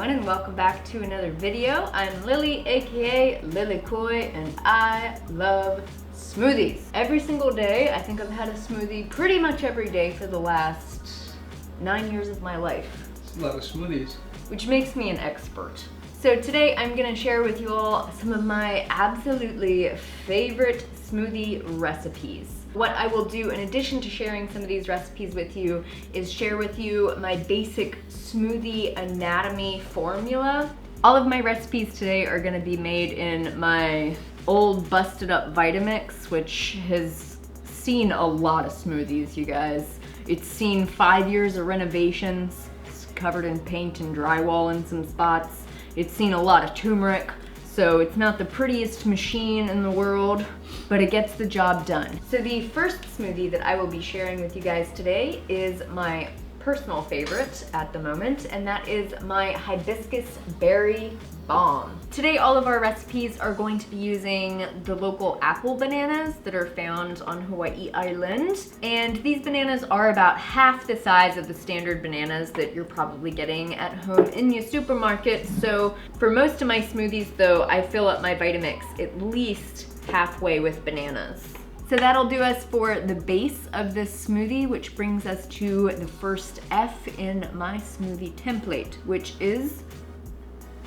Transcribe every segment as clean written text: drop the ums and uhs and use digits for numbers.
everyone, and welcome back to another video. I'm Lily, aka Lily Coy, and I love smoothies. Every single day, I think I've had a smoothie pretty much every day for the last 9 years of my life. It's a lot of smoothies. Which makes me an expert. So today I'm gonna share with you all some of my absolutely favorite smoothie recipes. What I will do in addition to sharing some of these recipes with you is share with you my basic smoothie anatomy formula. All of my recipes today are gonna be made in my old busted up Vitamix, which has seen a lot of smoothies, you guys. It's seen 5 years of renovations. It's covered in paint and drywall in some spots. It's seen a lot of turmeric, so it's not the prettiest machine in the world, but it gets the job done. So the first smoothie that I will be sharing with you guys today is my personal favorite at the moment, and that is my Hibiscus Berry Bomb. Today all of our recipes are going to be using the local apple bananas that are found on Hawaii Island, and these bananas are about half the size of the standard bananas that you're probably getting at home in your supermarket. So for most of my smoothies though, I fill up my Vitamix at least halfway with bananas. So that'll do us for the base of this smoothie, which brings us to the first F in my smoothie template, which is...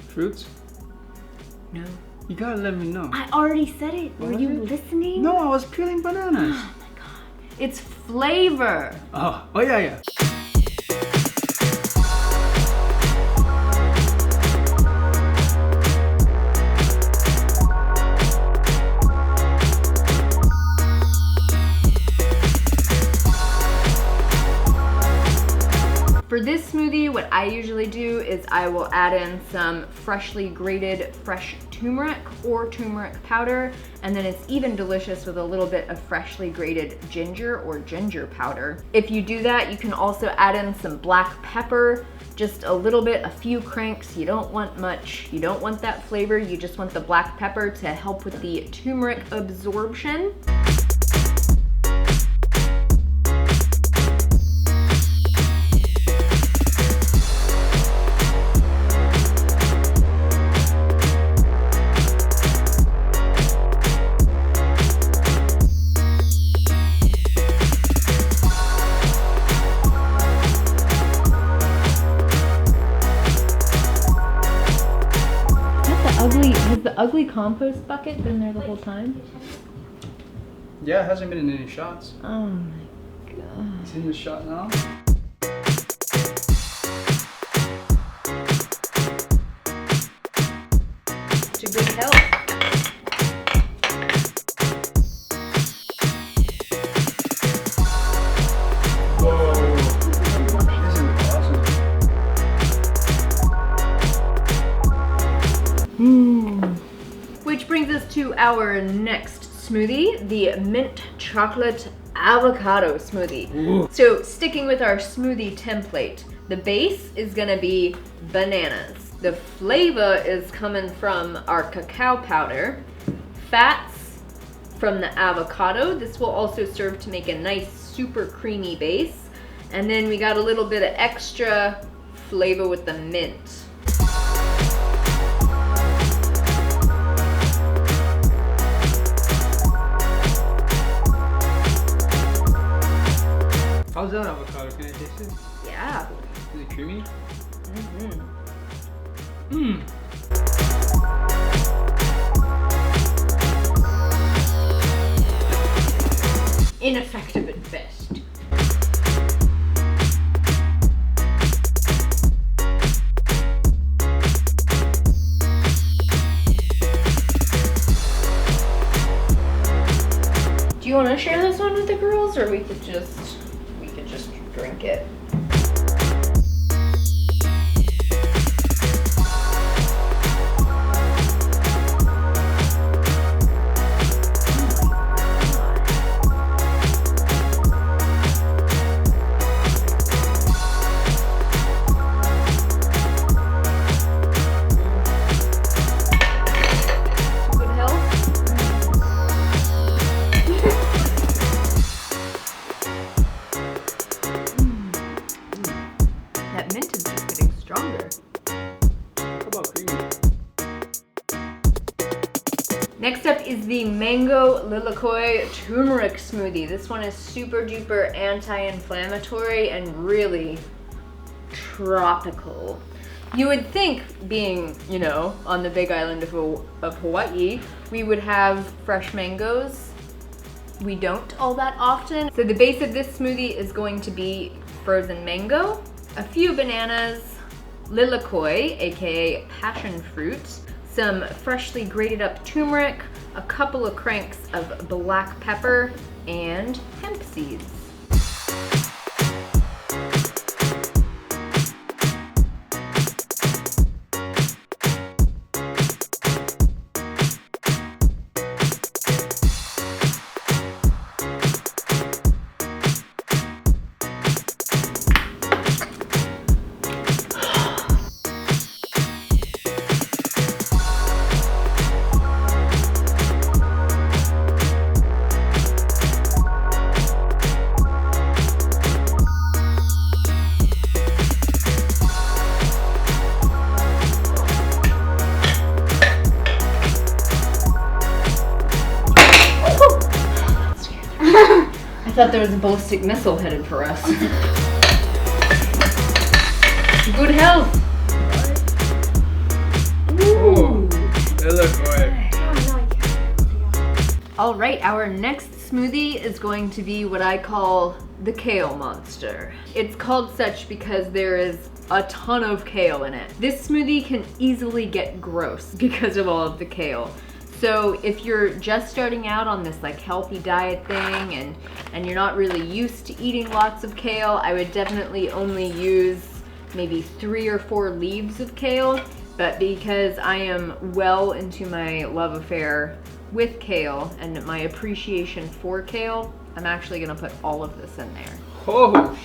fruits? No. You gotta let me know. I already said it. Were you listening? No, I was peeling bananas. Oh my god. It's flavor. Oh yeah. For this smoothie, what I usually do is I will add in some freshly grated fresh turmeric or turmeric powder, and then it's even delicious with a little bit of freshly grated ginger or ginger powder. If you do that, you can also add in some black pepper, just a little bit, a few cranks. You don't want much. You don't want that flavor. You just want the black pepper to help with the turmeric absorption. Has the ugly compost bucket been there the whole time? Yeah, it hasn't been in any shots. Oh my god. It's in the shot now. To good health. Which brings us to our next smoothie, the mint chocolate avocado smoothie. Ooh. So sticking with our smoothie template, the base is gonna be bananas. The flavor is coming from our cacao powder, fats from the avocado. This will also serve to make a nice super creamy base. And then we got a little bit of extra flavor with the mint. How's that avocado? Can I taste it? Yeah. Is it creamy? Ineffective at best. Do you want to share this one with the girls, or we could just drink it? Next up is the mango lilikoi turmeric smoothie. This one is super duper anti-inflammatory and really tropical. You would think, being, you know, on the big island of Hawaii, we would have fresh mangoes. We don't all that often. So the base of this smoothie is going to be frozen mango, a few bananas, lilikoi, aka passion fruit, some freshly grated up turmeric, a couple of cranks of black pepper, and hemp seeds. I thought there was a ballistic missile headed for us. Good health. Ooh, they look good. All right, our next smoothie is going to be what I call the kale monster. It's called such because there is a ton of kale in it. This smoothie can easily get gross because of all of the kale. So if you're just starting out on this like healthy diet thing and you're not really used to eating lots of kale, I would definitely only use maybe 3 or 4 leaves of kale. But because I am well into my love affair with kale and my appreciation for kale, I'm actually gonna put all of this in there. Oh,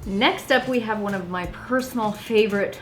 Next up, we have one of my personal favorite,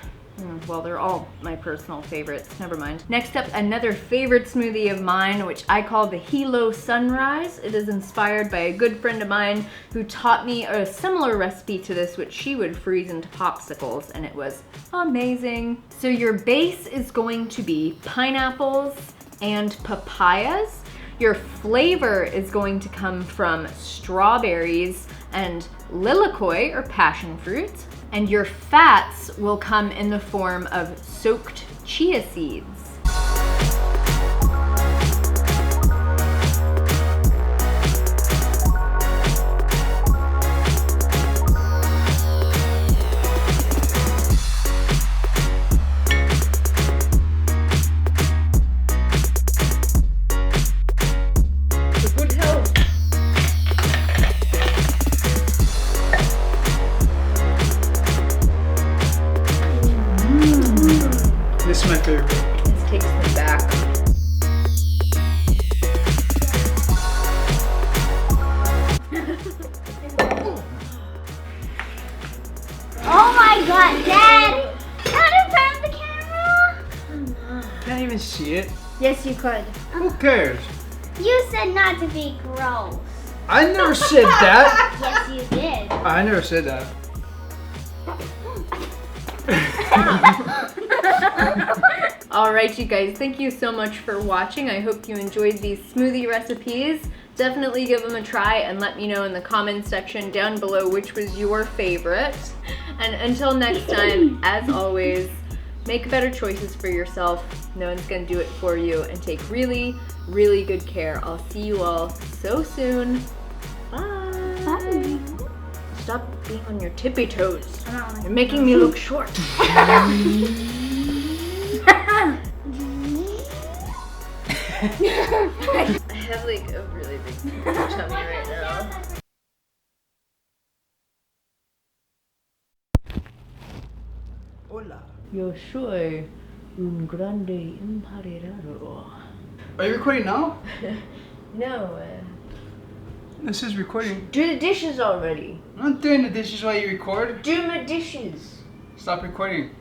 well, they're all my personal favorites, never mind. Next up, another favorite smoothie of mine, which I call the Hilo Sunrise. It is inspired by a good friend of mine who taught me a similar recipe to this, which she would freeze into popsicles, and it was amazing. So your base is going to be pineapples and papayas. Your flavor is going to come from strawberries and lilikoi, or passion fruit. And your fats will come in the form of soaked chia seeds. This is my favorite. This takes me back. Oh my god, Dad! Not in front of the camera! Can't even see it. Yes, you could. Who cares? You said not to be gross. I never said that. Yes, you did. I never said that. Alright you guys, thank you so much for watching. I hope you enjoyed these smoothie recipes. Definitely give them a try and let me know in the comments section down below which was your favorite. And until next time, as always, make better choices for yourself. No one's gonna do it for you, and take really, really good care. I'll see you all so soon. Bye. Bye. Stop being on your tippy toes. You're making me look short. I have like a really big tummy right now. Hola. Yo soy un grande emparerado. Are you recording now? No, This is recording. do the dishes already. I'm not doing the dishes while you record. Do my dishes. Stop recording.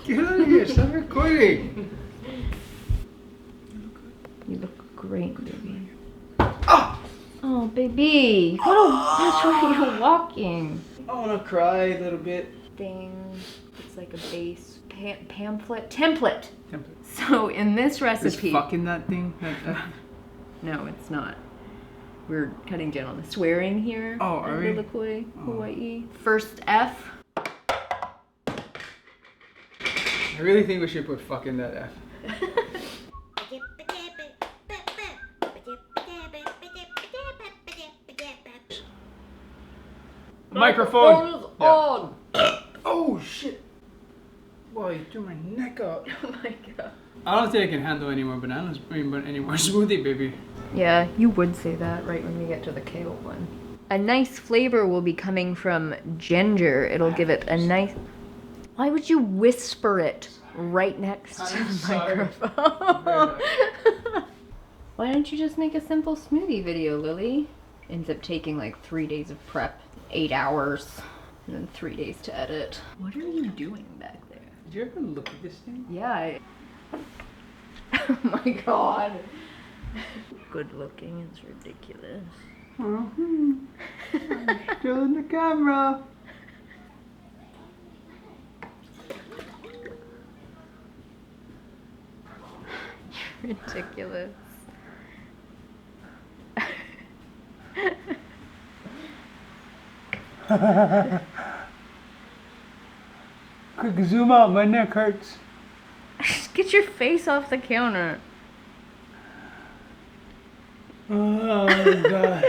Get out of here. Stop recording. You look great, baby. Ah! Oh, baby. That's where you're walking. I want to cry a little bit. Thing. It's like a base pamphlet template. So in this Is recipe, fucking that thing? no, it's not. We're cutting down on the swearing here. Oh, are we? Ilikoi, Hawaii. First F. I really think we should put fucking that F. Microphone is on. Oh shit! Wow, you threw my neck out. Oh my god. I don't think I can handle any more bananas. I mean, any more smoothie, baby. Yeah, you would say that right when we get to the kale one. A nice flavor will be coming from ginger. It'll give it a nice... Why would you whisper it right next to I'm the sorry. microphone? Why don't you just make a simple smoothie video, Lily? Ends up taking like 3 days of prep, 8 hours, and then 3 days to edit. What are you doing back there? Did you ever look at this thing? Yeah, oh my god. Good looking, it's ridiculous. I'm still in the camera. Ridiculous. Quick, zoom out. My neck hurts. Just get your face off the counter. Oh god.